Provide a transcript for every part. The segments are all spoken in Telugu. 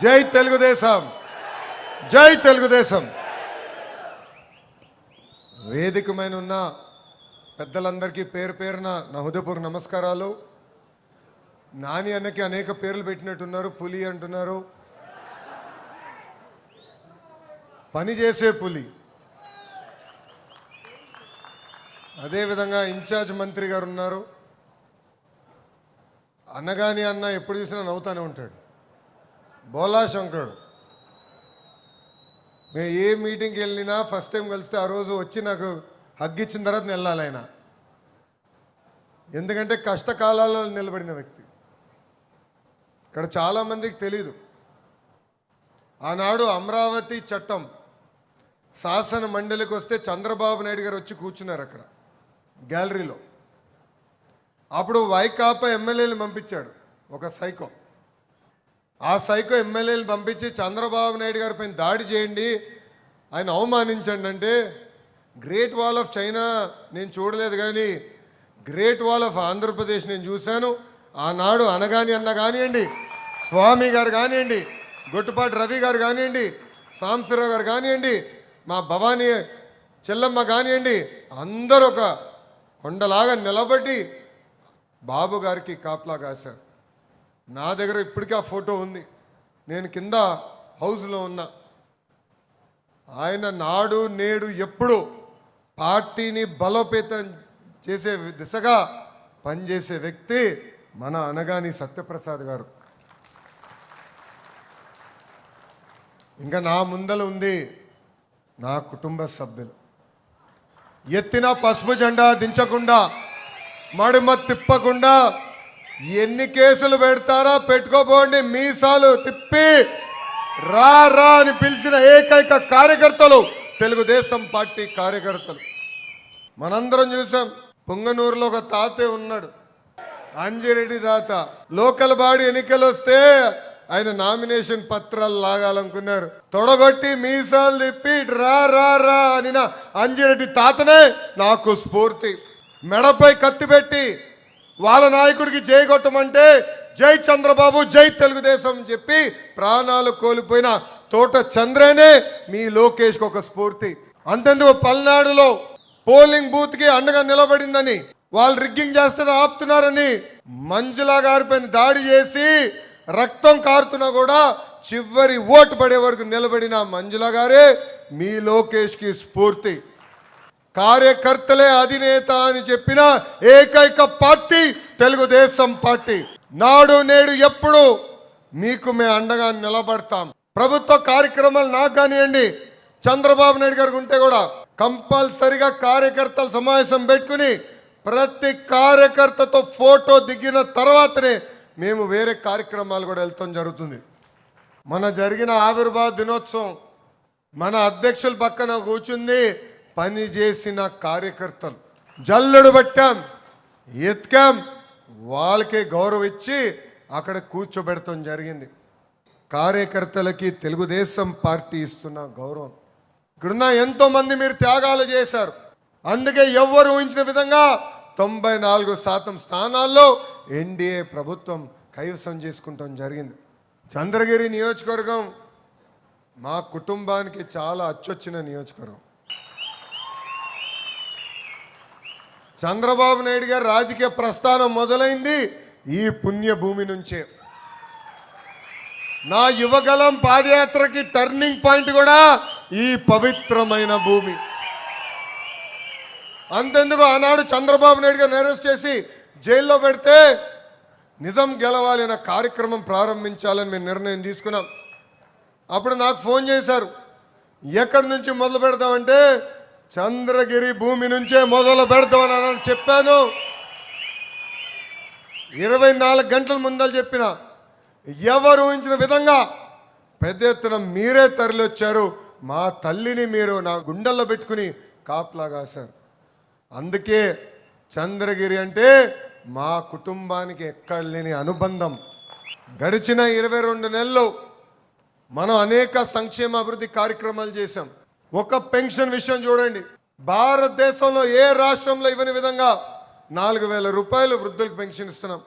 జై తెలుగుదేశం, జై తెలుగుదేశం. వేదిక మీద ఉన్న పెద్దలందరికీ పేరు పేరున నా హృదయపూర్వక నమస్కారాలు. నాని అన్నకి అనేక పేర్లు పెట్టినట్టున్నారు. పులి అంటున్నారు, పని చేసే పులి. అదేవిధంగా ఇన్ఛార్జ్ మంత్రి గారు ఉన్నారు. అన్నగాని అన్న ఎప్పుడు చూసినా నవ్వుతానే ఉంటాడు. బోలా శంకరుడు, మేము ఏ మీటింగ్కి వెళ్ళినా ఫస్ట్ టైం కలిస్తే ఆ రోజు వచ్చి నాకు హగ్ ఇచ్చిన తర్వాత వెళ్ళాలి ఆయన. ఎందుకంటే కష్టకాలాల్లో నిలబడిన వ్యక్తి. ఇక్కడ చాలామందికి తెలీదు, ఆనాడు అమరావతి చట్టం శాసన మండలికి వస్తే చంద్రబాబు నాయుడు గారు వచ్చి కూర్చున్నారు అక్కడ గ్యాలరీలో. అప్పుడు వైకాపా ఎమ్మెల్యేలు పంపించాడు ఒక సైకో. ఆ సైకో ఎమ్మెల్యేలు పంపించి చంద్రబాబు నాయుడు గారి పైన దాడి చేయండి, ఆయన అవమానించండి అంటే, గ్రేట్ వాల్ ఆఫ్ చైనా నేను చూడలేదు కానీ గ్రేట్ వాల్ ఆఫ్ ఆంధ్రప్రదేశ్ నేను చూశాను. ఆనాడు అనగాని అన్న కానివ్వండి, స్వామి గారు కానివ్వండి, గొట్టుపాటి రవి గారు కానివ్వండి, సాంబశివరావు గారు కానివ్వండి, మా భవానీ చెల్లమ్మ కానివ్వండి, అందరూ ఒక కొండలాగా నిలబడి బాబు గారికి కాపలా కాశారు. నా దగ్గర ఇప్పటికీ ఆ ఫోటో ఉంది. నేను కింద హౌస్లో ఉన్నా. ఆయన నాడు నేడు ఎప్పుడు పార్టీని బలోపేతం చేసే దిశగా పనిచేసే వ్యక్తి మన అనగాని సత్యప్రసాద్ గారు. ఇంకా నా ముందల ఉంది నా కుటుంబ సభ్యులు. ఎత్తిన పసుపు జెండా దించకుండా, మడిమ తిప్పకుండా, ఎన్ని కేసులు పెడతారా పెట్టుకోబోండి, మీసాలు తిప్పి రా రా అని పిలిచిన ఏకైక కార్యకర్తలు తెలుగుదేశం పార్టీ కార్యకర్తలు. మనందరం చూసాం. పుంగనూరులో ఒక తాతే ఉన్నాడు, అంజిరెడ్డి తాత. లోకల్ బాడీ ఎన్నికలు వస్తే ఆయన నామినేషన్ పత్రాలు లాగాలనుకున్నారు. తొడగొట్టి మీసాలు తిప్పి రా రా రా అనిన అంజిరెడ్డి తాతనే నాకు స్ఫూర్తి. మెడపై కత్తి పెట్టి వాళ్ళ నాయకుడికి జై కొట్టమంటే జై చంద్రబాబు, జై తెలుగుదేశం చెప్పి ప్రాణాలు కోల్పోయిన తోట చంద్రనే మీ లోకేష్కి ఒక స్ఫూర్తి. అంతెందుకు పల్నాడులో పోలింగ్ బూత్ కి అండగా నిలబడిందని, వాళ్ళు రిగ్గింగ్ చేస్తే ఆపుతున్నారని మంజులా గారిపైన దాడి చేసి రక్తం కారుతున్నా కూడా చివరి ఓటు పడే వరకు నిలబడిన మంజులా గారే మీ లోకేష్కి స్ఫూర్తి. కార్యకర్తలే అధినేత అని చెప్పిన ఏకైక పార్టీ తెలుగుదేశం పార్టీ. నాడు నేడు ఎప్పుడు మీకు మేము అండగా నిలబడతాం. ప్రభుత్వ కార్యక్రమాలు నాకు కానివ్వండి, చంద్రబాబు నాయుడు గారికి ఉంటే కూడా కంపల్సరిగా కార్యకర్తల సమావేశం పెట్టుకుని ప్రతి కార్యకర్తతో ఫోటో దిగిన తర్వాతనే మేము వేరే కార్యక్రమాలు కూడా వెళ్తాం జరుగుతుంది. మన జరిగిన ఆవిర్భావ దినోత్సవం మన అధ్యక్షుల పక్కన కూర్చుంది పని చేసిన కార్యకర్తలు. జల్లెడు పట్టాం, ఎత్కాం, వాళ్ళకే గౌరవం ఇచ్చి అక్కడ కూర్చోబెడతాం జరిగింది. కార్యకర్తలకి తెలుగుదేశం పార్టీ ఇస్తున్న గౌరవం. ఇక్కడున్న ఎంతో మంది మీరు త్యాగాలు చేశారు. అందుకే ఎవ్వరు ఊహించిన విధంగా 94% స్థానాల్లో ఎన్డీఏ ప్రభుత్వం కైవసం చేసుకుంటాం జరిగింది. చంద్రగిరి నియోజకవర్గం మా కుటుంబానికి చాలా అచ్చొచ్చిన నియోజకవర్గం. చంద్రబాబు నాయుడు గారి రాజకీయ ప్రస్థానం మొదలైంది ఈ పుణ్యభూమి నుంచే. నా యువగలం పాదయాత్రకి టర్నింగ్ పాయింట్ కూడా ఈ పవిత్రమైన భూమి. అంతెందుకు ఆనాడు చంద్రబాబు నాయుడు గారిని అరెస్ట్ చేసి జైల్లో పెడితే నిజం గెలవాలి అనే కార్యక్రమం ప్రారంభించాలని మేము నిర్ణయం తీసుకున్నాం. అప్పుడు నాకు ఫోన్ చేశారు, ఎక్కడి నుంచి మొదలు పెడతామంటే చంద్రగిరి భూమి నుంచే మొదలు పెడతామని చెప్పాను. 24 గంటల ముందలు చెప్పిన. ఎవరు ఊహించిన విధంగా పెద్ద ఎత్తున మీరే తరలి వచ్చారు. మా తల్లిని మీరు నా గుండెల్లో పెట్టుకుని కాపలా కాశారు. అందుకే చంద్రగిరి అంటే మా కుటుంబానికి ఎక్కడ లేని అనుబంధం. గడిచిన 22 నెలలు మనం అనేక సంక్షేమ అభివృద్ధి కార్యక్రమాలు చేశాం. ఒక పెన్షన్ విషయం చూడండి, భారతదేశంలో ఏ రాష్ట్రంలో ఇవ్వని విధంగా 4,000 రూపాయలు వృద్ధులకు పెన్షన్ ఇస్తున్నాం.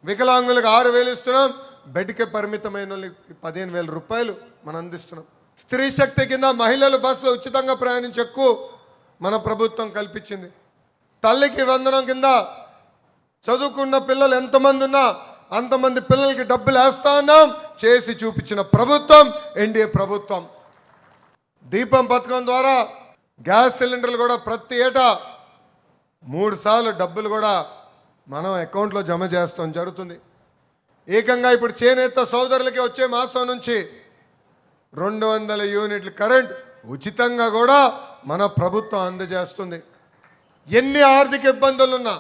వికలాంగులకు 6,000 ఇస్తున్నాం. బెడ్కే పరిమితమైన వాళ్ళకి 15,000 రూపాయలు మనం అందిస్తున్నాం. స్త్రీ శక్తి కింద మహిళలు బస్సులో ఉచితంగా ప్రయాణించకు మన ప్రభుత్వం కల్పించింది. తల్లికి వందనం కింద చదువుకున్న పిల్లలు ఎంతమంది ఉన్నా అంతమంది పిల్లలకి డబ్బులు వేస్తా ఉన్నాం. చేసి చూపించిన ప్రభుత్వం ఎన్డీఏ ప్రభుత్వం. దీపం పథకం ద్వారా గ్యాస్ సిలిండర్లు కూడా ప్రతి ఏటా 3 సార్లు డబ్బులు కూడా మనం అకౌంట్లో జమ చేస్తాం జరుగుతుంది. ఏకంగా ఇప్పుడు చేనేత సోదరులకి వచ్చే మాసం నుంచి 200 యూనిట్ల కరెంట్ ఉచితంగా కూడా మన ప్రభుత్వం అందజేస్తుంది. ఎన్ని ఆర్థిక ఇబ్బందులున్నా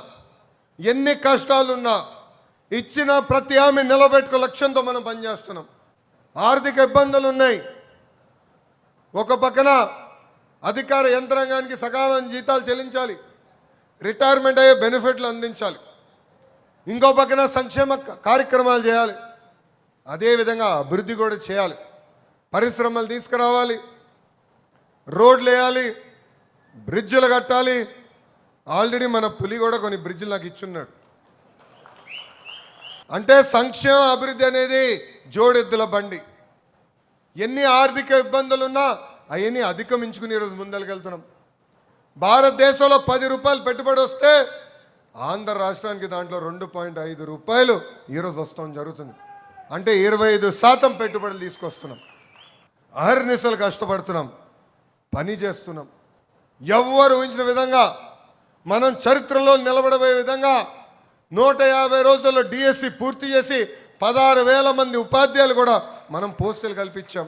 ఎన్ని కష్టాలున్నా ఇచ్చిన ప్రతి హామీ నిలబెట్టుకో లక్ష్యంతో మనం పనిచేస్తున్నాం. ఆర్థిక ఇబ్బందులు ఉన్నాయి. ఒక పక్కన అధికార యంత్రాంగానికి సకాలం జీతాలు చెల్లించాలి, రిటైర్మెంట్ అయ్యే బెనిఫిట్లు అందించాలి, ఇంకో పక్కన సంక్షేమ కార్యక్రమాలు చేయాలి, అదేవిధంగా అభివృద్ధి కూడా చేయాలి. పరిశ్రమలు తీసుకురావాలి, రోడ్లు వేయాలి, బ్రిడ్జిలు కట్టాలి. ఆల్రెడీ మన పులి కూడా కొన్ని బ్రిడ్జిలు నాకు ఇచ్చున్నాడు. అంటే సంక్షేమ అభివృద్ధి అనేది జోడెద్దుల బండి. ఎన్ని ఆర్థిక ఇబ్బందులున్నా అవన్నీ అధిగమించుకుని ఈరోజు ముందరికెళ్తున్నాం. భారతదేశంలో 10 రూపాయలు పెట్టుబడి వస్తే ఆంధ్ర రాష్ట్రానికి దాంట్లో 2.5 రూపాయలు ఈరోజు వస్తాం జరుగుతుంది. అంటే 25% పెట్టుబడులు తీసుకొస్తున్నాం. అహర్నిశలు కష్టపడుతున్నాం, పని చేస్తున్నాం. ఎవ్వరు ఊహించిన విధంగా మనం చరిత్రలో నిలబడబోయే విధంగా 150 రోజుల్లో డిఎస్సి పూర్తి చేసి 16,000 మంది ఉపాధ్యాయులు కూడా మనం పోస్టులు కల్పించాం.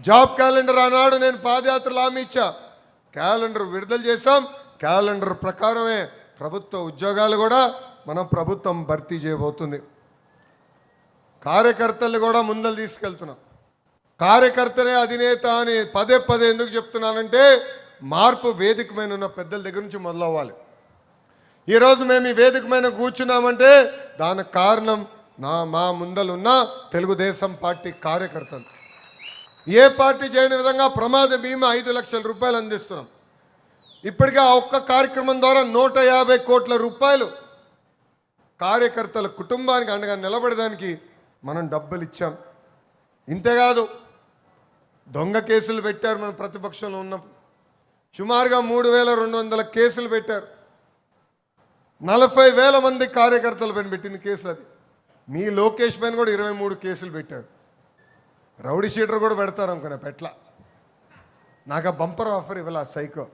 జాబ్ క్యాలెండర్ ఆనాడు నేను పాదయాత్రలు హామీ ఇచ్చా, క్యాలెండర్ విడుదల చేశాం. క్యాలెండర్ ప్రకారమే ప్రభుత్వ ఉద్యోగాలు కూడా మన ప్రభుత్వం భర్తీ చేయబోతుంది. కార్యకర్తలు కూడా ముందలు తీసుకెళ్తున్నాం. కార్యకర్తనే అధినేత అని పదే పదే ఎందుకు చెప్తున్నానంటే మార్పు వేదిక మీద ఉన్న పెద్దల దగ్గర నుంచి మొదలవ్వాలి. ఈరోజు మేము ఈ వేదిక మీద కూర్చున్నామంటే దానికి కారణం మా ముందలున్న తెలుగుదేశం పార్టీ కార్యకర్తలు. ఏ పార్టీ చేయని విధంగా ప్రమాద బీమా 5 లక్షల రూపాయలు అందిస్తున్నాం. ఇప్పటికే ఆ ఒక్క కార్యక్రమం ద్వారా 150 కోట్ల రూపాయలు కార్యకర్తల కుటుంబానికి అండగా నిలబడడానికి మనం డబ్బులు ఇచ్చాం. ఇంతేకాదు, దొంగ కేసులు పెట్టారు. మన ప్రతిపక్షంలో ఉన్నప్పుడు సుమారుగా 3,200 కేసులు పెట్టారు. 40,000 మంది కార్యకర్తల పైన పెట్టిన కేసులు. అది మీ లోకేష్ పైన కూడా 23 కేసులు పెట్టారు. రౌడీ షీటర్ కూడా పెడతారు అనుకున్నా, పెట్ల. నాకు ఆ బంపర్ ఆఫర్ ఇవ్వాల సైకో.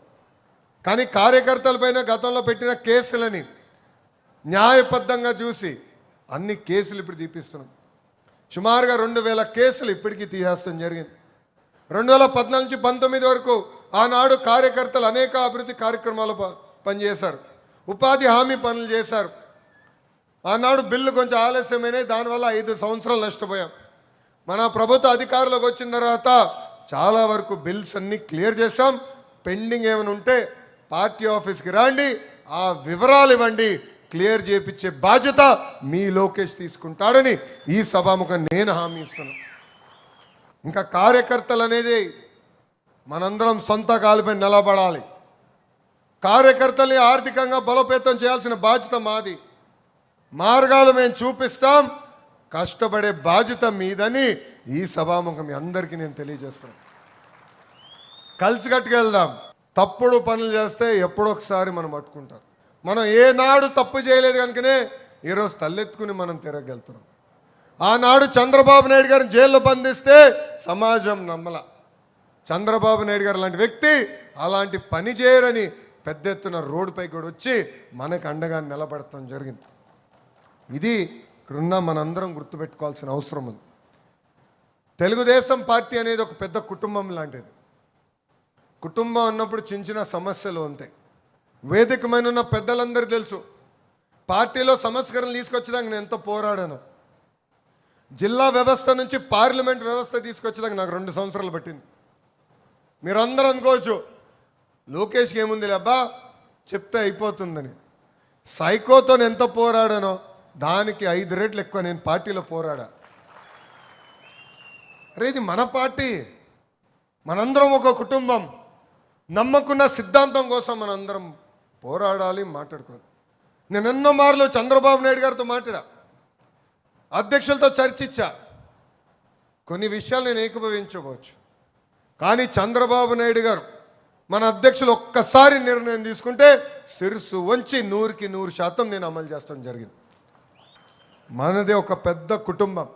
కానీ కార్యకర్తల పైన గతంలో పెట్టిన కేసులని న్యాయబద్ధంగా చూసి అన్ని కేసులు ఇప్పుడు తీపిస్తున్నాం. సుమారుగా 2,000 కేసులు ఇప్పటికీ తీసేస్తాం జరిగింది. 2014 నుంచి 19 వరకు ఆనాడు కార్యకర్తలు అనేక అభివృద్ధి కార్యక్రమాలు పనిచేశారు, ఉపాధి హామీ పనులు చేశారు. ఆనాడు బిల్లు కొంచెం ఆలస్యమైనా, దానివల్ల 5 సంవత్సరాలు నష్టపోయాం. మన ప్రభుత్వ అధికారులకు వచ్చిన తర్వాత చాలా వరకు బిల్స్ అన్నీ క్లియర్ చేశాం. పెండింగ్ ఏమైనా ఉంటే పార్టీ ఆఫీస్కి రండి, ఆ వివరాలు ఇవ్వండి, క్లియర్ చేయించే బాధ్యత మీ లోకేష్ తీసుకుంటాడని ఈ సభాముఖం నేను హామీ ఇస్తున్నాను. ఇంకా కార్యకర్తలు అనేది మనందరం సొంత కాలుపై నిలబడాలి. కార్యకర్తల్ని ఆర్థికంగా బలోపేతం చేయాల్సిన బాధ్యత మాది. మార్గాలు మేము చూపిస్తాం, కష్టపడే బాధ్యత మీదని ఈ సభాముఖం మీ అందరికీ నేను తెలియజేస్తున్నాను. కలిసికట్టుగా వెళ్దాం. తప్పుడు పనులు చేస్తే ఎప్పుడొకసారి మనం పట్టుకుంటారు. మనం ఏనాడు తప్పు చేయలేదు కనుకనే ఈరోజు తలెత్తుకుని మనం తిరగలుగుతున్నాం. ఆనాడు చంద్రబాబు నాయుడు గారిని జైల్లో బంధిస్తే సమాజం నమ్మల. చంద్రబాబు నాయుడు గారు లాంటి వ్యక్తి అలాంటి పని చేయరని పెద్ద ఎత్తున రోడ్డుపై కూడా వచ్చి మనకు అండగా నిలబడటం జరిగింది. ఇది ఇక్కడున్న మనందరం గుర్తుపెట్టుకోవాల్సిన అవసరం ఉంది. తెలుగుదేశం పార్టీ అనేది ఒక పెద్ద కుటుంబం లాంటిది. కుటుంబం అన్నప్పుడు చిన్న చిన్న సమస్యలు ఉంటాయి. వేదిక మీద ఉన్న పెద్దలందరూ తెలుసు, పార్టీలో సంస్కరణలు తీసుకొచ్చేదాకా నేను ఎంతో పోరాడాను. జిల్లా వ్యవస్థ నుంచి పార్లమెంట్ వ్యవస్థ తీసుకొచ్చేదాకా నాకు 2 సంవత్సరాలు పట్టింది. మీరందరూ అనుకోవచ్చు లోకేష్కి ఏముంది అబ్బా చెప్తే అయిపోతుందని. సైకోతో ఎంత పోరాడానో దానికి 5 రెట్లు ఎక్కువ నేను పార్టీలో పోరాడా. అరే ఇది మన పార్టీ, మనందరం ఒక కుటుంబం. నమ్మకున్న సిద్ధాంతం కోసం మనందరం పోరాడాలి, మాట్లాడుకోవాలి. నేను ఎన్నో మార్లు చంద్రబాబు నాయుడు గారితో మాట్లాడా. అధ్యక్షులతో చర్చించా. కొన్ని విషయాలు నేను ఏకీభవించవచ్చు, కానీ చంద్రబాబు నాయుడు గారు మన అధ్యక్షులు ఒక్కసారి నిర్ణయం తీసుకుంటే శిరస్సు వంచి 100% నేను అమలు చేస్తాం జరిగింది. మనదే ఒక పెద్ద కుటుంబం,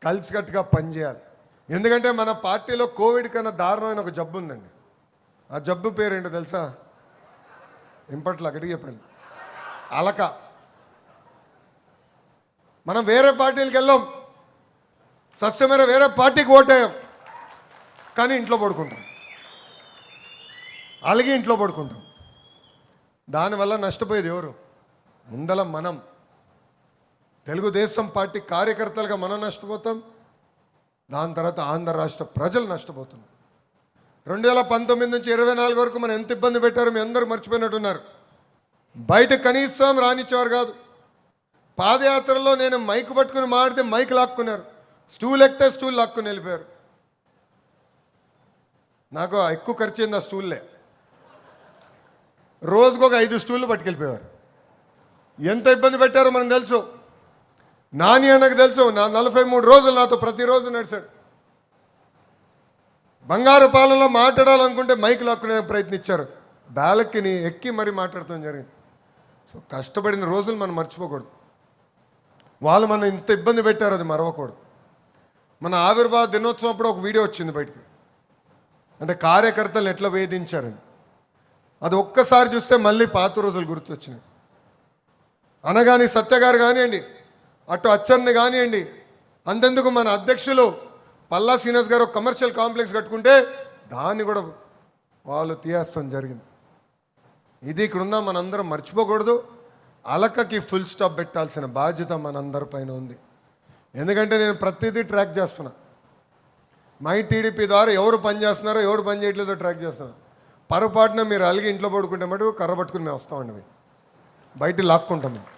కలిసికట్టుగా పనిచేయాలి. ఎందుకంటే మన పార్టీలో కోవిడ్ కన్నా దారుణమైన ఒక జబ్బు ఉందండి. ఆ జబ్బు పేరేంటో తెలుసా? ఇంపట్లో అక్కడికి చెప్పండి. అలక. మనం వేరే పార్టీలకు వెళ్ళాం, సస్యమైన వేరే పార్టీకి ఓటేయం, కానీ ఇంట్లో పడుకుంటాం, అలాగే ఇంట్లో పడుకుంటాం. దానివల్ల నష్టపోయేది ఎవరు? ముందల మనం తెలుగుదేశం పార్టీ కార్యకర్తలుగా మనం నష్టపోతాం, దాని తర్వాత ఆంధ్ర రాష్ట్ర ప్రజలు నష్టపోతున్నారు. 2019 నుంచి 24 వరకు మనం ఎంత ఇబ్బంది పెట్టారో మీ అందరూ మర్చిపోయినట్టున్నారు. బయట కనీసం రానిచ్చేవారు కాదు. పాదయాత్రలో నేను మైక్ పట్టుకుని మాడితే మైక్ లాక్కున్నారు, స్టూల్ ఎక్కితే స్టూల్ లాక్కుని వెళ్ళిపోయారు. నాకు ఎక్కువ ఖర్చు అయింది ఆ స్టూల్లే. రోజుకు ఒక 5 స్టూళ్ళు పట్టుకెళ్ళిపోయారు. ఎంత ఇబ్బంది పెట్టారో మనకు తెలుసు. నాని అన్నకు తెలుసు. 43 రోజులు నాతో ప్రతిరోజు నడిచాడు. బంగారు పాలనలో మాట్లాడాలనుకుంటే మైక్ లాక్కునే ప్రయత్నించారు. బ్యాలెక్కిని ఎక్కి మరీ మాట్లాడటం జరిగింది. సో కష్టపడిన రోజులు మనం మర్చిపోకూడదు. వాళ్ళు మనం ఇంత ఇబ్బంది పెట్టారు, అది మరవకూడదు. మన ఆవిర్భావ దినోత్సవం అప్పుడు ఒక వీడియో వచ్చింది బయటికి, అంటే కార్యకర్తలు ఎట్లా వేధించారని. అది ఒక్కసారి చూస్తే మళ్ళీ పాత రోజులు గుర్తొచ్చినాయి. అనగాని సత్య గారు కానివ్వండి, అటు అచ్చన్ని కానివ్వండి, అంతెందుకు మన అధ్యక్షులు పల్లా శ్రీనివాస్ గారు ఒక కమర్షియల్ కాంప్లెక్స్ కట్టుకుంటే దాన్ని కూడా వాళ్ళు తీయేస్తాం జరిగింది. ఇది ఇక్కడున్న మనందరం మర్చిపోకూడదు. అలకకి ఫుల్ స్టాప్ పెట్టాల్సిన బాధ్యత మనందరి పైన ఉంది. ఎందుకంటే నేను ప్రతిదీ ట్రాక్ చేస్తున్నా. మై టీడీపీ ద్వారా ఎవరు పని చేస్తున్నారో ఎవరు పని చేయట్లేదో ట్రాక్ చేస్తున్నా. పొరపాటున మీరు అలిగి ఇంట్లో పడుకుంటే మటుకు కర్ర పట్టుకుని మేము వస్తామండి, బయట లాక్కుంటాం మేము.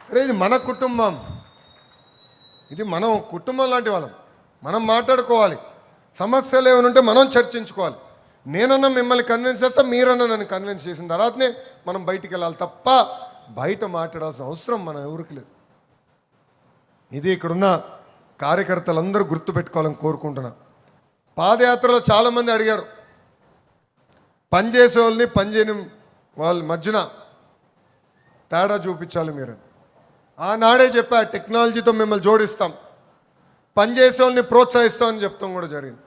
అరే ఇది మన కుటుంబం, ఇది మనం కుటుంబం లాంటి వాళ్ళం. మనం మాట్లాడుకోవాలి, సమస్యలు ఏమైనా ఉంటే మనం చర్చించుకోవాలి. నేనన్నా మిమ్మల్ని కన్విన్స్ చేస్తా, మీరన్నా నన్ను కన్విన్స్ చేసిన తర్వాతనే మనం బయటికి వెళ్ళాలి తప్ప బయట మాట్లాడాల్సిన అవసరం మనం ఎవరికి లేదు. ఇది ఇక్కడున్న కార్యకర్తలందరూ గుర్తుపెట్టుకోవాలని కోరుకుంటున్నా. పాదయాత్రలో చాలామంది అడిగారు, పనిచేసే వాళ్ళని పనిచేయని వాళ్ళ మధ్యన తేడా చూపించాలి మీరు. ఆనాడే చెప్పా, టెక్నాలజీతో మిమ్మల్ని జోడిస్తాం, పనిచేసే వాళ్ళని ప్రోత్సహిస్తామని చెప్తాం కూడా జరిగింది.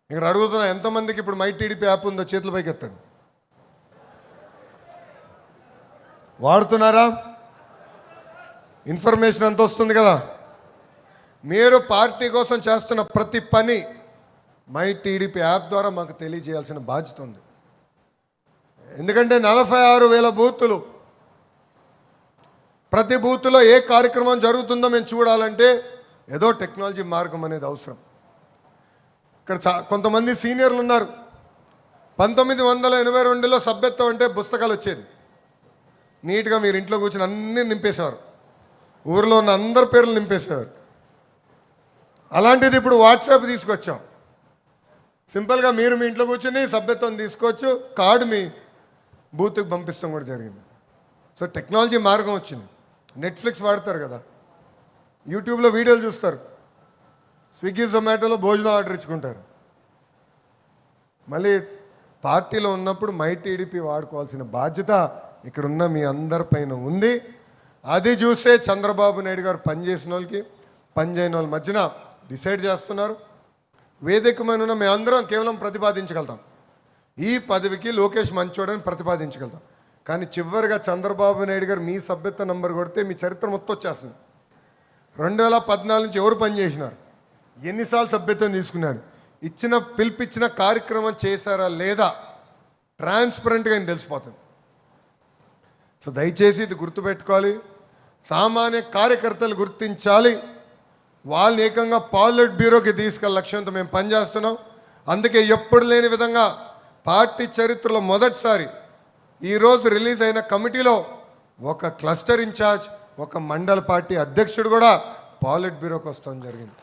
ఇక్కడ అడుగుతున్నా, ఎంతమందికి ఇప్పుడు మై టీడీపీ యాప్ ఉందో చేతుల పైకి ఎత్తండి. వాడుతున్నారా? ఇన్ఫర్మేషన్ అంత వస్తుంది కదా. మీరు పార్టీ కోసం చేస్తున్న ప్రతి పని మై టీడీపీ యాప్ ద్వారా మాకు తెలియజేయాల్సిన బాధ్యత ఉంది. ఎందుకంటే 46,000 బూతులు, ప్రతి బూత్లో ఏ కార్యక్రమం జరుగుతుందో మేము చూడాలంటే ఏదో టెక్నాలజీ మార్గం అనేది అవసరం. ఇక్కడ కొంతమంది సీనియర్లు ఉన్నారు. 1982లో సభ్యత్వం అంటే పుస్తకాలు వచ్చేది, నీట్గా మీరు ఇంట్లో కూర్చొని అన్నీ నింపేసేవారు, ఊరిలో ఉన్న అందరి పేర్లు నింపేసేవారు. అలాంటిది ఇప్పుడు వాట్సాప్ తీసుకొచ్చాం. సింపుల్గా మీరు మీ ఇంట్లో కూర్చొని సభ్యత్వం తీసుకోవచ్చు, కార్డు మీ బూత్కి పంపిస్తాం కూడా జరిగింది. సో టెక్నాలజీ మార్గం వచ్చింది. నెట్ఫ్లిక్స్ వాడతారు కదా, యూట్యూబ్లో వీడియోలు చూస్తారు, స్విగ్గీ జొమాటోలో భోజనం ఆర్డర్ ఇచ్చుకుంటారు. మళ్ళీ పార్టీలో ఉన్నప్పుడు మై టీడీపీ వాడుకోవాల్సిన బాధ్యత ఇక్కడున్న మీ అందరిపైన ఉంది. అది చూసే చంద్రబాబు నాయుడు గారు పనిచేసిన వాళ్ళకి పనిచేయని వాళ్ళ మధ్యన డిసైడ్ చేస్తున్నారు. వేదికమైన మేమందరం కేవలం ప్రతిపాదించగలుగుతాం, ఈ పదవికి లోకేష్ మంచోడని ప్రతిపాదించగలుగుతాం. కానీ చివరిగా చంద్రబాబు నాయుడు గారు మీ సభ్యత్వ నంబర్ కొడితే మీ చరిత్ర మొత్తం వచ్చేస్తుంది. 2014 నుంచి ఎవరు పనిచేసినారు, ఎన్నిసార్లు సభ్యత్వం తీసుకున్నాడు, పిలిపించిన కార్యక్రమం చేశారా లేదా, ట్రాన్స్పరెంట్గా ఆయన తెలిసిపోతుంది. సో దయచేసి ఇది గుర్తుపెట్టుకోవాలి. సామాన్య కార్యకర్తలు గుర్తించాలి. వాళ్ళని ఏకంగా పాలిట్ బ్యూరోకి తీసుకెళ్ళ లక్ష్యంతో మేము పనిచేస్తున్నాం. అందుకే ఎప్పుడు లేని విధంగా పార్టీ చరిత్రలో మొదటిసారి ఈరోజు రిలీజ్ అయిన కమిటీలో ఒక క్లస్టర్ ఇన్ఛార్జ్, ఒక మండల పార్టీ అధ్యక్షుడు కూడా పాలిట్ బ్యూరోకి వస్తాం జరిగింది.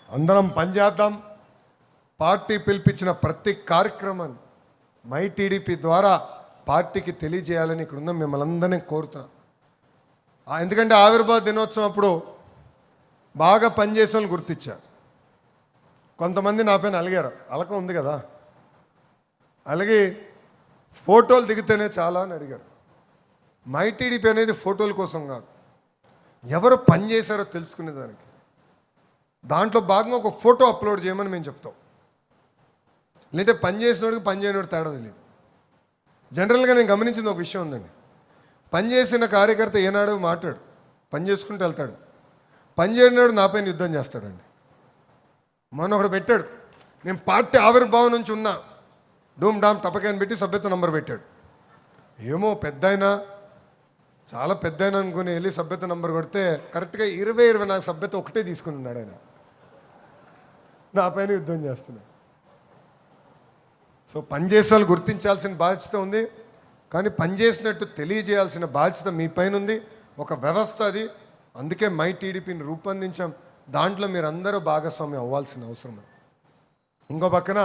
అందరం పనిచేద్దాం. పార్టీ పిలిపించిన ప్రతి కార్యక్రమాన్ని మై టీడీపీ ద్వారా పార్టీకి తెలియజేయాలని ఇక్కడ ఉన్న మిమ్మల్ని అందరినీ కోరుతున్నాను. ఎందుకంటే ఆవిర్భావ దినోత్సవం అప్పుడు బాగా పనిచేసే వాళ్ళు గుర్తించారు. కొంతమంది నా పైన అలిగారు, అలక ఉంది కదా, అలాగే ఫోటోలు దిగితేనే చాలా అని అడిగారు. మై టీడీపీ అనేది ఫోటోల కోసం కాదు, ఎవరు పని చేశారో తెలుసుకునేదానికి. దాంట్లో భాగంగా ఒక ఫోటో అప్లోడ్ చేయమని మేము చెప్తాం. లేదంటే పని చేసినోడికి పని చేయనోడు తేడా తెలియదు. జనరల్గా నేను గమనించిన ఒక విషయం ఉందండి, పని చేసిన కార్యకర్త ఏనాడు మాట్లాడు, పని చేసుకుంటూ వెళ్తాడు. పని చేయనాడు నా పైన యుద్ధం చేస్తాడండి. మొన్న ఒకడు పెట్టాడు, నేను పార్టీ ఆవిర్భావం నుంచి ఉన్నా, డూమ్ డామ్ టపకాయని పెట్టి సభ్యత్వ నంబర్ పెట్టాడు. ఏమో పెద్ద అయినా, చాలా పెద్ద అయినా అనుకుని వెళ్ళి సభ్యత్వ నంబర్ కొడితే కరెక్ట్గా 24 సభ్యత్వం ఒకటే తీసుకుని ఉన్నాడు ఆయన. నా పైన యుద్ధం చేస్తున్నాడు. సో పనిచేసే వాళ్ళు గుర్తించాల్సిన బాధ్యత ఉంది, కానీ పనిచేసినట్టు తెలియజేయాల్సిన బాధ్యత మీ పైన ఉంది. ఒక వ్యవస్థ అది. అందుకే మై టీడీపీని రూపొందించాం. దాంట్లో మీరు అందరూ భాగస్వామ్యం అవ్వాల్సిన అవసరం. ఇంకో పక్కన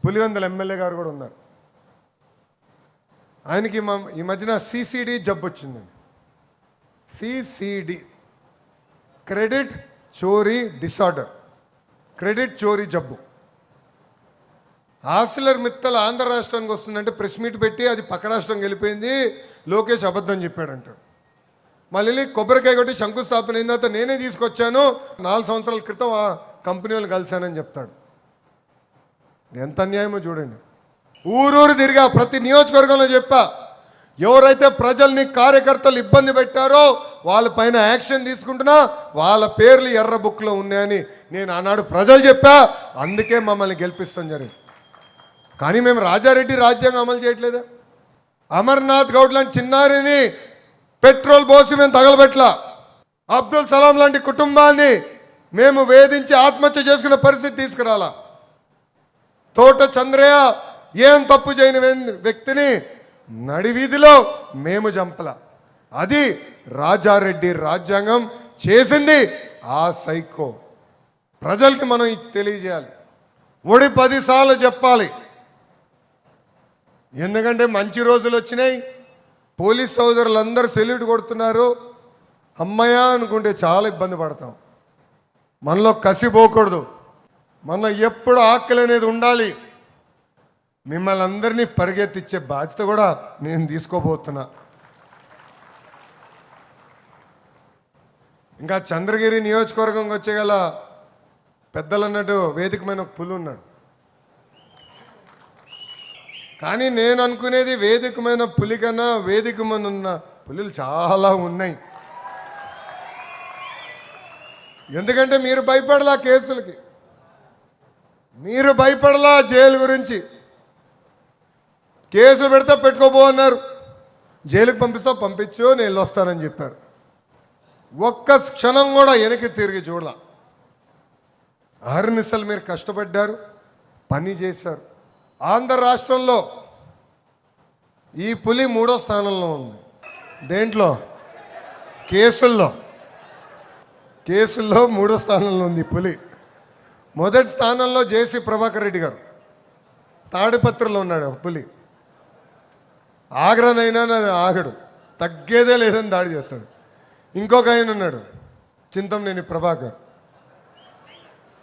పులివెందుల ఎమ్మెల్యే గారు కూడా ఉన్నారు. ఆయనకి ఈ మధ్యన సిసిడి జబ్బు వచ్చిందండి. సిసిడి, క్రెడిట్ చోరీ డిసార్డర్, క్రెడిట్ చోరీ జబ్బు. ఆసిలర్ మిత్తల్ ఆంధ్ర రాష్ట్రానికి వస్తుందంటే ప్రెస్ మీట్ పెట్టి అది పక్క రాష్ట్రంకి వెళ్ళిపోయింది, లోకేష్ అబద్ధం చెప్పాడంటాడు. మళ్ళీ కొబ్బరికాయ కొట్టి శంకుస్థాపన అయిన తర్వాత నేనే తీసుకొచ్చాను, 4 సంవత్సరాల క్రితం ఆ కంపెనీ వాళ్ళు కలిశానని చెప్తాడు. ఎంత అన్యాయమో చూడండి. ఊరూరు తిరిగా ప్రతి నియోజకవర్గంలో చెప్పా, ఎవరైతే ప్రజల్ని కార్యకర్తలు ఇబ్బంది పెట్టారో వాళ్ళపైన యాక్షన్ తీసుకుంటున్నా, వాళ్ళ పేర్లు ఎర్ర బుక్లో ఉన్నాయని నేను ఆనాడు ప్రజలు చెప్పా. అందుకే మమ్మల్ని గెలిపిస్తాం జరిగింది. కానీ మేము రాజారెడ్డి రాజ్యాంగం అమలు చేయట్లేదా? అమర్నాథ్ గౌడ్ లాంటి చిన్నారిని పెట్రోల్ పోసి మేము తగలబెట్లా. అబ్దుల్ సలాం లాంటి కుటుంబాన్ని మేము వేధించి ఆత్మహత్య చేసుకునే పరిస్థితి తీసుకురాలా. తోట చంద్రయ్య ఏం తప్పు చేయని వ్యక్తిని నడివీధిలో మేము చంపలా. అది రాజారెడ్డి రాజ్యాంగం చేసింది. ఆ సైకో ప్రజలకి మనం తెలియజేయాలి. 10 సార్లు చెప్పాలి. ఎందుకంటే మంచి రోజులు వచ్చినాయి, పోలీస్ సోదరులందరూ సెల్యూట్ కొడుతున్నారు. అమ్మయ్య అనుకుంటే చాలా ఇబ్బంది పడతాం. మనలో కసి పోకూడదు, మనలో ఎప్పుడు ఆకలి అనేది ఉండాలి. మిమ్మల్ని అందరినీ పరిగెత్తిచ్చే బాధ్యత కూడా నేను తీసుకోబోతున్నా. ఇంకా చంద్రగిరి నియోజకవర్గంకి వచ్చేగల పెద్దలు అన్నట్టు వేదికమైన ఒక పులి ఉన్నాడు. కానీ నేను అనుకునేది వేదికమైన పులి కన్నా వేదికమైన ఉన్న పులులు చాలా ఉన్నాయి. ఎందుకంటే మీరు భయపడలా కేసులకి, మీరు భయపడలా జైలు గురించి. కేసు పెడితే పెట్టుకోబో అన్నారు, జైలుకి పంపిస్తా పంపించు నేను వెళ్ళొస్తానని చెప్పారు. ఒక్క క్షణం కూడా వెనక్కి తిరిగి చూడాల. అహర్నిశలు మీరు కష్టపడ్డారు, పని చేశారు. ఆంధ్ర రాష్ట్రంలో ఈ పులి 3వ స్థానంలో ఉంది. దేంట్లో? కేసుల్లో 3వ స్థానంలో ఉంది పులి. మొదటి స్థానంలో జేసీ ప్రభాకర్ రెడ్డి గారు, తాడిపత్రిలో ఉన్నాడు ఒక పులి. ఆగ్రనైనా ఆగడు, తగ్గేదే లేదని దాడి చేస్తాడు. ఇంకొక ఆయన ఉన్నాడు చింతమనేని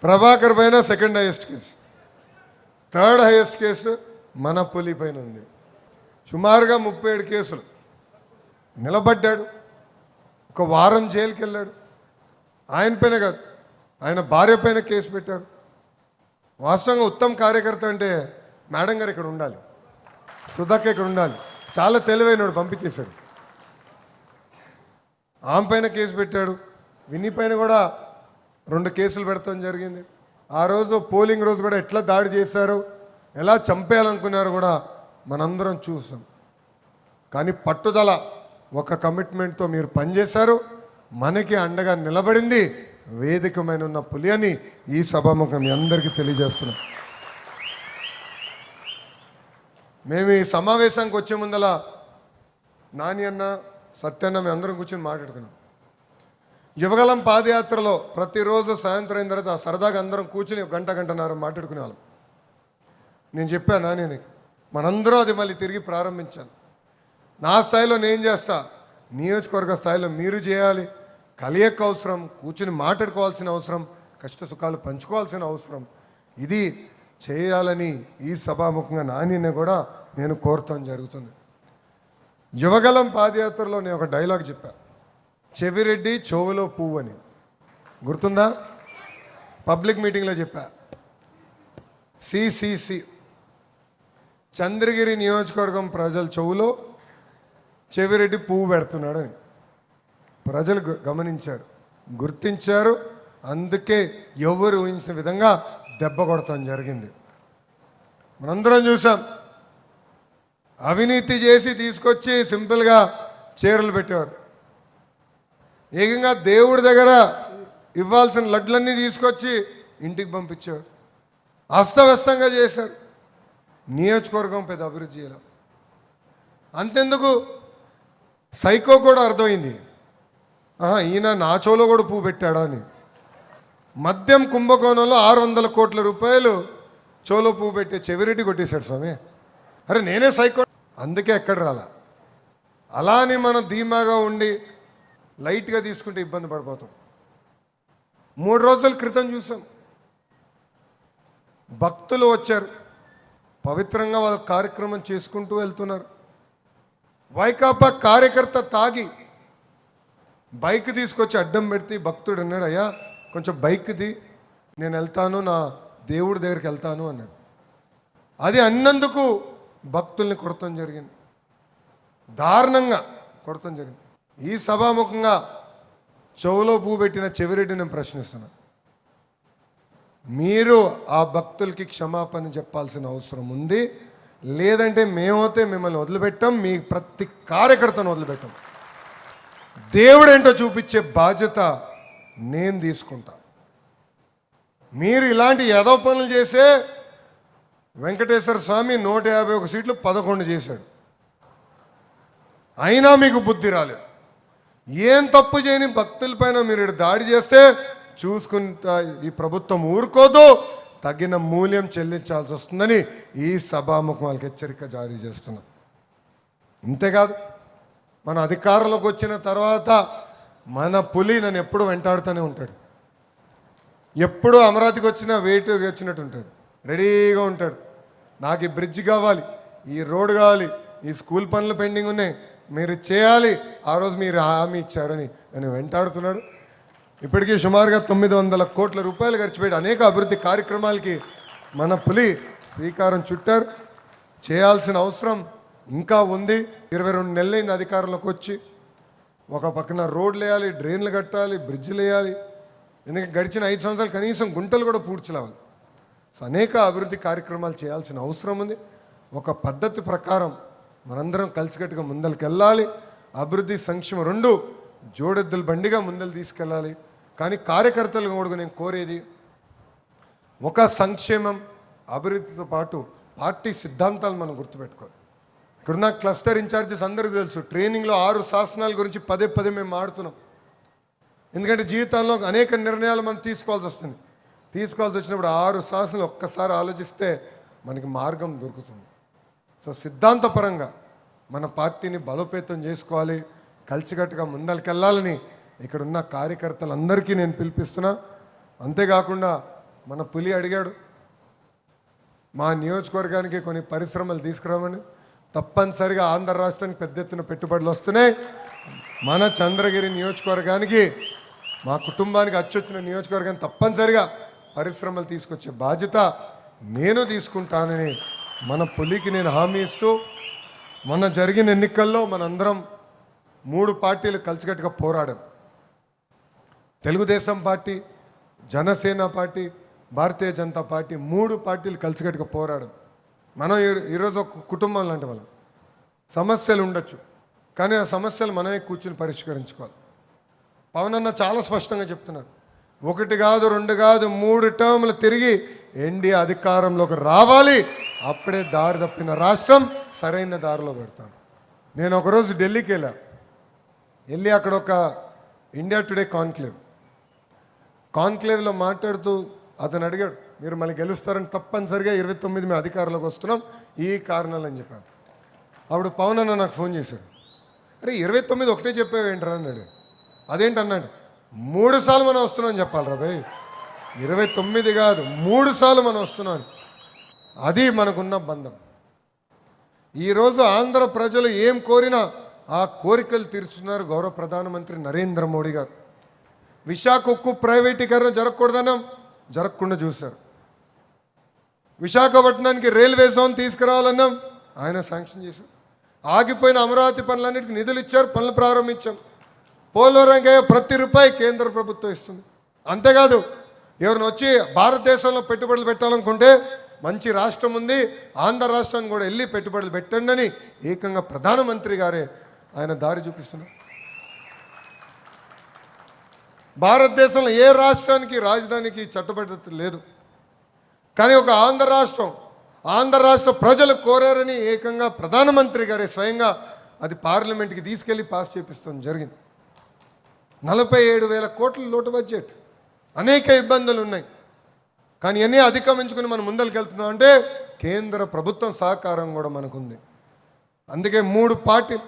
ప్రభాకర్ పైన second highest case. Third highest case మన పులి పైన ఉంది. సుమారుగా 37 కేసులు. నిలబడ్డాడు, ఒక వారం జైలుకి వెళ్ళాడు. ఆయన పైన కాదు, ఆయన భార్య పైన కేసు పెట్టారు. వాస్తవంగా ఉత్తమ కార్యకర్త అంటే మేడం గారు ఇక్కడ ఉండాలి, సుధాక ఇక్కడ ఉండాలి. చాలా తెలివైనడు, పంపించేశాడు. ఆమె పైన కేసు పెట్టాడు. విని పైన కూడా 2 కేసులు పెడతాం జరిగింది. ఆ రోజు పోలింగ్ రోజు కూడా ఎట్లా దాడి చేశారు, ఎలా చంపేయాలనుకున్నారు కూడా మనందరం చూసాం. కానీ పట్టుదల, ఒక కమిట్మెంట్తో మీరు పనిచేశారు. మనకి అండగా నిలబడింది వేదికమైన ఉన్న పులి అని ఈ సభాముఖం మీ అందరికీ తెలియజేస్తున్నాం. మేము ఈ సమావేశానికి వచ్చే ముందల నాని అన్న, సత్యన్న మేము అందరం కూర్చొని మాట్లాడుకున్నాం. యువగలం పాదయాత్రలో ప్రతిరోజు సాయంత్రం అయిన తర్వాత సరదాగా అందరం కూర్చుని 1 గంటన్నర మాట్లాడుకునే వాళ్ళం. నేను చెప్పాను నాని, మనందరం అది మళ్ళీ తిరిగి ప్రారంభించాలి. నా స్థాయిలో నేను చేస్తా, నియోజకవర్గ స్థాయిలో మీరు చేయాలి. కలియక అవసరం, కూర్చుని మాట్లాడుకోవాల్సిన అవసరం, కష్ట సుఖాలు పంచుకోవాల్సిన అవసరం, ఇది చేయాలని ఈ సభాముఖంగా నానిని కూడా నేను కోరటం జరుగుతుంది. యువగలం పాదయాత్రలో నేను ఒక డైలాగ్ చెప్పా, చెవిరెడ్డి చెవులో పువ్వు అని. గుర్తుందా? పబ్లిక్ మీటింగ్లో చెప్పా. సిసిసి చంద్రగిరి నియోజకవర్గం ప్రజల చెవులో చెవిరెడ్డి పువ్వు పెడుతున్నాడని ప్రజలు గమనించారు, గుర్తించారు. అందుకే ఎవరు ఊహించిన విధంగా దెబ్బ కొడతాం జరిగింది. మనందరం చూసాం, అవినీతి చేసి తీసుకొచ్చి సింపుల్గా చీరలు పెట్టేవారు. ఏకంగా దేవుడి దగ్గర ఇవ్వాల్సిన లడ్లన్నీ తీసుకొచ్చి ఇంటికి పంపించేవారు. అస్తవ్యస్తంగా చేశారు. నియోజకవర్గం పెద్ద అభివృద్ధి చేయాలి. అంతెందుకు, సైకో కూడా అర్థమైంది, ఈయన నా చెవులో కూడా పువ్వు పెట్టాడా అని. మద్యం కుంభకోణంలో 600 కోట్ల రూపాయలు చెవులో పువ్వు పెట్టే చెవిరెడ్డి కొట్టేశాడు స్వామి. అరే నేనే సైకో, అందుకే ఎక్కడ రాలా. అలా అని మనం ధీమాగా ఉండి లైట్గా తీసుకుంటే ఇబ్బంది పడిపోతాం. 3 రోజుల క్రితం చూసాం, భక్తులు వచ్చారు, పవిత్రంగా వాళ్ళ కార్యక్రమం చేసుకుంటూ వెళ్తున్నారు. వైకాపా కార్యకర్త తాగి బైక్ తీసుకొచ్చి అడ్డం పెడితే భక్తుడు అన్నాడు, అయ్యా కొంచెం బైక్ది, నేను వెళ్తాను, నా దేవుడి దగ్గరికి వెళ్తాను అన్నాడు. అది అన్నందుకు భక్తుల్ని కొడతాం జరిగింది, దారుణంగా కొడతాం జరిగింది. ఈ సభాముఖంగా చెవులో పువ్వు పెట్టిన చెవిరెడ్డి నేను ప్రశ్నిస్తున్నా, మీరు ఆ భక్తులకి క్షమాపణ చెప్పాల్సిన అవసరం ఉంది. లేదంటే మేమైతే మిమ్మల్ని వదిలిపెట్టాం, మీ ప్రతి కార్యకర్తను వదిలిపెట్టాం. దేవుడేంటో చూపించే బాధ్యత నేను తీసుకుంటా. మీరు ఇలాంటి ఏదో పనులు చేసే వెంకటేశ్వర స్వామి 151 సీట్లు 11 చేశాడు, అయినా మీకు బుద్ధి రాలేదు. ఏం తప్పు చేయని భక్తులపైన మీరు దాడి చేస్తే చూసుకుంటా ఈ ప్రభుత్వం ఊరుకోదు, తగిన మూల్యం చెల్లించాల్సి వస్తుందని ఈ సభాముఖం వాళ్ళకి హెచ్చరిక జారీ చేస్తున్నాం. ఇంతేకాదు, మన అధికారంలోకి వచ్చిన తర్వాత మన పులి నన్ను ఎప్పుడు వెంటాడుతూనే ఉంటాడు. ఎప్పుడు అమరావతికి వచ్చినా వెయిట్ వచ్చినట్టు ఉంటాడు, రెడీగా ఉంటాడు. నాకు ఈ బ్రిడ్జ్ కావాలి, ఈ రోడ్ కావాలి, ఈ స్కూల్ పనులు పెండింగ్ ఉన్నాయి, మీరు చేయాలి, ఆ రోజు మీరు హామీ ఇచ్చారని నన్ను వెంటాడుతున్నాడు. ఇప్పటికీ సుమారుగా 900 కోట్ల రూపాయలు ఖర్చు పెట్టి అనేక అభివృద్ధి కార్యక్రమాలకి మన పులి శ్రీకారం చుట్టారు. చేయాల్సిన అవసరం ఇంకా ఉంది. 22 నెలలైన అధికారంలోకి వచ్చి ఒక పక్కన రోడ్లు వేయాలి, డ్రైన్లు కట్టాలి, బ్రిడ్జ్లు వేయాలి. ఎందుకంటే గడిచిన 5 సంవత్సరాలు కనీసం గుంటలు కూడా పూడ్చలేవాలి. సో అనేక అభివృద్ధి కార్యక్రమాలు చేయాల్సిన అవసరం ఉంది. ఒక పద్ధతి ప్రకారం మనందరం కలిసికట్టుగా ముందరికి వెళ్ళాలి. అభివృద్ధి సంక్షేమం 2 జోడెద్దుల బండిగా ముందలు తీసుకెళ్ళాలి. కానీ కార్యకర్తలు కూడా నేను కోరేది, ఒక సంక్షేమం అభివృద్ధితో పాటు పార్టీ సిద్ధాంతాలు మనం గుర్తుపెట్టుకోవాలి. ఇక్కడున్న క్లస్టర్ ఇన్ఛార్జెస్ అందరికీ తెలుసు, ట్రైనింగ్లో 6 శాసనాల గురించి పదే మేము మాడుతున్నాం. ఎందుకంటే జీవితంలో అనేక నిర్ణయాలు మనం తీసుకోవాల్సి వస్తుంది. తీసుకోవాల్సి వచ్చినప్పుడు 6 శాసనాలు ఒక్కసారి ఆలోచిస్తే మనకి మార్గం దొరుకుతుంది. సో సిద్ధాంతపరంగా మన పార్టీని బలోపేతం చేసుకోవాలి, కలిసికట్టుగా ముందరికెళ్ళాలని ఇక్కడున్న కార్యకర్తలందరికీ నేను పిలిపిస్తున్నా. అంతేకాకుండా మన పులి అడిగాడు, మా నియోజకవర్గానికి కొన్ని పరిశ్రమలు తీసుకురామని. తప్పనిసరిగా ఆంధ్ర రాష్ట్రానికి పెద్ద ఎత్తున పెట్టుబడులు వస్తున్నాయి. మన చంద్రగిరి నియోజకవర్గానికి, మా కుటుంబానికి అచ్చొచ్చిన నియోజకవర్గానికి తప్పనిసరిగా పరిశ్రమలు తీసుకొచ్చే బాధ్యత నేను తీసుకుంటానని మన పులికి నేను హామీ ఇస్తూ, మొన్న జరిగిన ఎన్నికల్లో మనందరం 3 పార్టీలు కలిసికట్టుగా పోరాడాం. Telugu Desam party, Janasena party, Bharatiya Janata party 3 పార్టీలు కలిసికట్టుగా పోరాడాం. మనం ఈరోజు ఒక కుటుంబం లాంటి వాళ్ళం. సమస్యలు ఉండొచ్చు, కానీ ఆ సమస్యలు మనమే కూర్చుని పరిష్కరించుకోవాలి. పవన్ అన్న చాలా స్పష్టంగా చెప్తున్నారు, 1 కాదు 2 కాదు 3 టర్ములు తిరిగి ఎన్డీఏ అధికారంలోకి రావాలి. అప్పుడే దారి తప్పిన రాష్ట్రం సరైన దారిలో పెడతాను. నేను ఒకరోజు ఢిల్లీకి వెళ్ళి అక్కడ ఒక ఇండియా టుడే కాన్క్లేవ్లో మాట్లాడుతూ అతను అడిగాడు, మీరు మళ్ళీ గెలుస్తారని. తప్పనిసరిగా 29 మేము అధికారంలోకి వస్తున్నాం, ఈ కారణాలు అని చెప్పాను. అప్పుడు పవన్ అన్న నాకు ఫోన్ చేశాడు, అరే 29 ఒకటే చెప్పావేంట్రా అన్నాడు. అదేంటి అన్నాడు, 3 సార్లు మనం వస్తున్నాం చెప్పాలి రా భయ్, 29 కాదు 3 సార్లు మనం వస్తున్నాం. అది మనకున్న బంధం. ఈరోజు ఆంధ్ర ప్రజలు ఏం కోరినా ఆ కోరికలు తీర్చున్నారు గౌరవ ప్రధానమంత్రి నరేంద్ర మోడీ గారు. విశాఖ ఉక్కు ప్రైవేటీకరణ జరగకూడదనం జరగకుండా చూశారు. విశాఖపట్నానికి రైల్వే జోన్ తీసుకురావాలన్నాం, ఆయన శాంక్షన్ చేశారు. ఆగిపోయిన అమరావతి పనులన్నిటికీ నిధులు ఇచ్చారు, పనులు ప్రారంభించాం. పోలవరంగా ప్రతి రూపాయి కేంద్ర ప్రభుత్వం ఇస్తుంది. అంతేకాదు ఎవరిని వచ్చి భారతదేశంలో పెట్టుబడులు పెట్టాలనుకుంటే మంచి రాష్ట్రం ఉంది, ఆంధ్ర రాష్ట్రాన్ని కూడా వెళ్ళి పెట్టుబడులు పెట్టండి అని ఏకంగా ప్రధానమంత్రి గారే ఆయన దారి చూపిస్తున్నారు. భారతదేశంలో ఏ రాష్ట్రానికి రాజధానికి చట్టబద్ధత లేదు, కానీ ఒక ఆంధ్ర రాష్ట్ర ప్రజలు కోరారని ఏకంగా ప్రధానమంత్రి గారే స్వయంగా అది పార్లమెంట్కి తీసుకెళ్లి పాస్ చేపిస్తాం జరిగింది. 47,000 కోట్ల లోటు బడ్జెట్, అనేక ఇబ్బందులు ఉన్నాయి, కానీ అన్నీ అధిగమించుకుని మనం ముందరికి వెళ్తున్నాం అంటే కేంద్ర ప్రభుత్వం సహకారం కూడా మనకుంది. అందుకే 3 పార్టీలు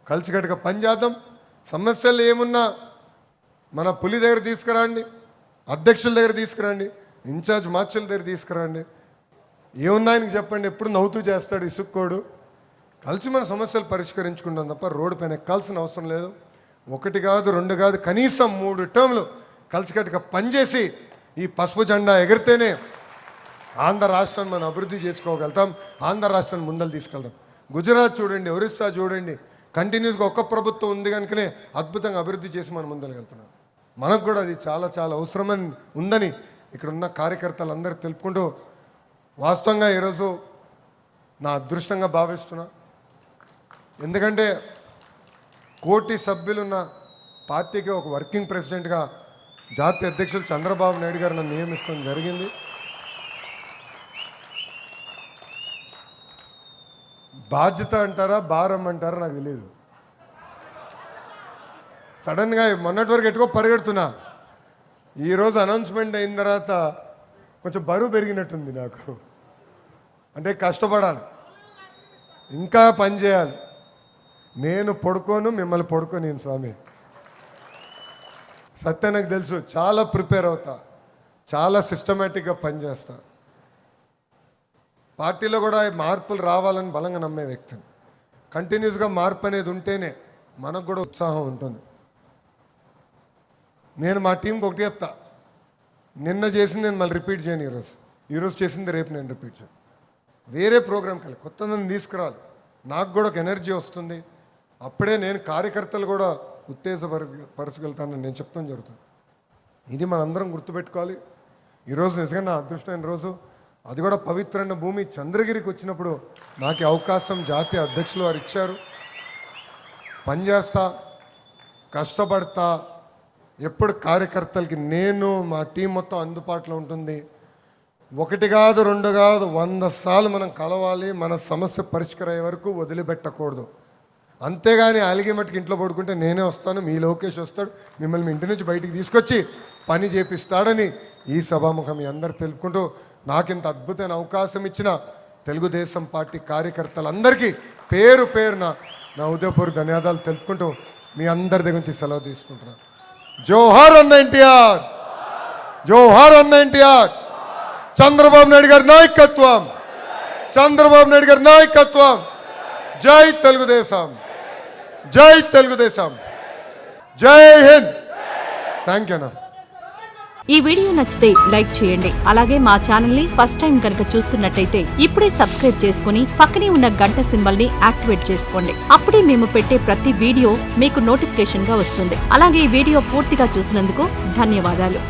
కలిసికట్టుగా పనిచేద్దాం. సమస్యలు ఏమున్నా మన పులి దగ్గర తీసుకురండి, అధ్యక్షుల దగ్గర తీసుకురండి, ఇన్ఛార్జ్ మార్చుల దగ్గర తీసుకురండి, ఏమున్నా ఆయనకి చెప్పండి, ఎప్పుడు నవ్వుతూ చేస్తాడు ఇసుక్కోడు. కలిసి మన సమస్యలు పరిష్కరించుకుంటాం తప్ప రోడ్డు పైన ఎక్కాల్సిన అవసరం లేదు. 1 కాదు 2 కాదు కనీసం 3 టర్మ్లు కలిసికట్టుగా పనిచేసి ఈ పసుపు జెండా ఎగిరితేనే ఆంధ్ర రాష్ట్రాన్ని మనం అభివృద్ధి చేసుకోగలుగుతాం, ఆంధ్ర రాష్ట్రాన్ని ముందలు తీసుకెళ్తాం. గుజరాత్ చూడండి, ఒరిస్సా చూడండి, కంటిన్యూస్గా ఒక్క ప్రభుత్వం ఉంది కనుకనే అద్భుతంగా అభివృద్ధి చేసి మనం ముందలు వెళ్తున్నాం. మనకు కూడా అది చాలా చాలా అవసరమని ఉందని ఇక్కడ ఉన్న కార్యకర్తలందరూ తెలుపుకుంటూ, వాస్తవంగా ఈరోజు నా అదృష్టంగా భావిస్తున్నా. ఎందుకంటే 1 కోటి సభ్యులున్న పార్టీకి ఒక వర్కింగ్ ప్రెసిడెంట్గా జాతీయ అధ్యక్షులు చంద్రబాబు నాయుడు గారు నన్ను నియమించడం జరిగింది. బాధ్యత అంటారా భారం అంటారా నాకు తెలియదు. సడన్గా మొన్నటి వరకు ఎట్టుకో పరిగెడుతున్నా, ఈరోజు అనౌన్స్మెంట్ అయిన తర్వాత కొంచెం బరువు పెరిగినట్టుంది నాకు. అంటే కష్టపడాలి, ఇంకా పని చేయాలి. నేను పడుకోను, మిమ్మల్ని పడుకోను నేను స్వామి. సత్య నాకు తెలుసు, చాలా ప్రిపేర్ అవుతా, చాలా సిస్టమేటిక్గా పనిచేస్తా. పార్టీలో కూడా మార్పులు రావాలని బలంగా నమ్మే వ్యక్తిని. కంటిన్యూస్గా మార్పు అనేది ఉంటేనే మనకు కూడా ఉత్సాహం ఉంటుంది. నేను మా టీంకి ఒకటి చెప్తా, నిన్న చేసింది నేను మళ్ళీ రిపీట్ చేయను, ఈరోజు చేసింది రేపు నేను రిపీట్ చేయను. వేరే ప్రోగ్రామ్కి వెళ్ళి కొత్త నన్ను తీసుకురాలి, నాకు కూడా ఒక ఎనర్జీ వస్తుంది. అప్పుడే నేను కార్యకర్తలు కూడా ఉత్తేజపరచగలుగుతానని నేను చెప్తాను జరుగుతుంది. ఇది మనందరం గుర్తుపెట్టుకోవాలి. ఈరోజు నిజంగా నా అదృష్టమైన రోజు, అది కూడా పవిత్రమైన భూమి చంద్రగిరికి వచ్చినప్పుడు నాకు అవకాశం జాతీయ అధ్యక్షులు వారు ఇచ్చారు. పనిచేస్తా, కష్టపడతా, ఎప్పుడు కార్యకర్తలకి నేను మా టీం మొత్తం అందుబాటులో ఉంటుంది. 1 కాదు 2 కాదు 100 సార్లు మనం కలవాలి, మన సమస్య పరిష్కారం అయ్యే వరకు వదిలిపెట్టకూడదు. అంతేగాని అలిగి మట్టుకు ఇంట్లో పడుకుంటే నేనే వస్తాను, మీ లోకేష్ వస్తాడు, మిమ్మల్ని ఇంటి నుంచి బయటికి తీసుకొచ్చి పని చేపిస్తాడని ఈ సభాముఖం మీ అందరు తెలుపుకుంటూ, నాకింత అద్భుతమైన అవకాశం ఇచ్చిన తెలుగుదేశం పార్టీ కార్యకర్తలందరికీ పేరు పేరున నా ఉదయపూర్వక ధన్యవాదాలు తెలుపుకుంటూ మీ అందరి దగ్గర నుంచి సెలవు తీసుకుంటున్నాను. జోహార్ అన్న ఎన్టీఆర్, జోహార్ అన్న ఎన్టీఆర్. చంద్రబాబు నాయుడు గారి నాయకత్వం, చంద్రబాబు నాయుడు గారి నాయకత్వం. జై తెలుగుదేశం, జై తెలుగుదేశం, జై హింద్. థ్యాంక్ యూ అన్న. ఈ వీడియో నచ్చితే లైక్ చేయండి. అలాగే మా ఛానల్ ని ఫస్ట్ టైం కనుక చూస్తున్నట్టయితే ఇప్పుడే సబ్స్క్రైబ్ చేసుకుని పక్కనే ఉన్న గంట సింబల్ ని యాక్టివేట్ చేసుకోండి. అప్పుడే మేము పెట్టే ప్రతి వీడియో మీకు నోటిఫికేషన్ గా వస్తుంది. అలాగే ఈ వీడియో పూర్తిగా చూసినందుకు ధన్యవాదాలు.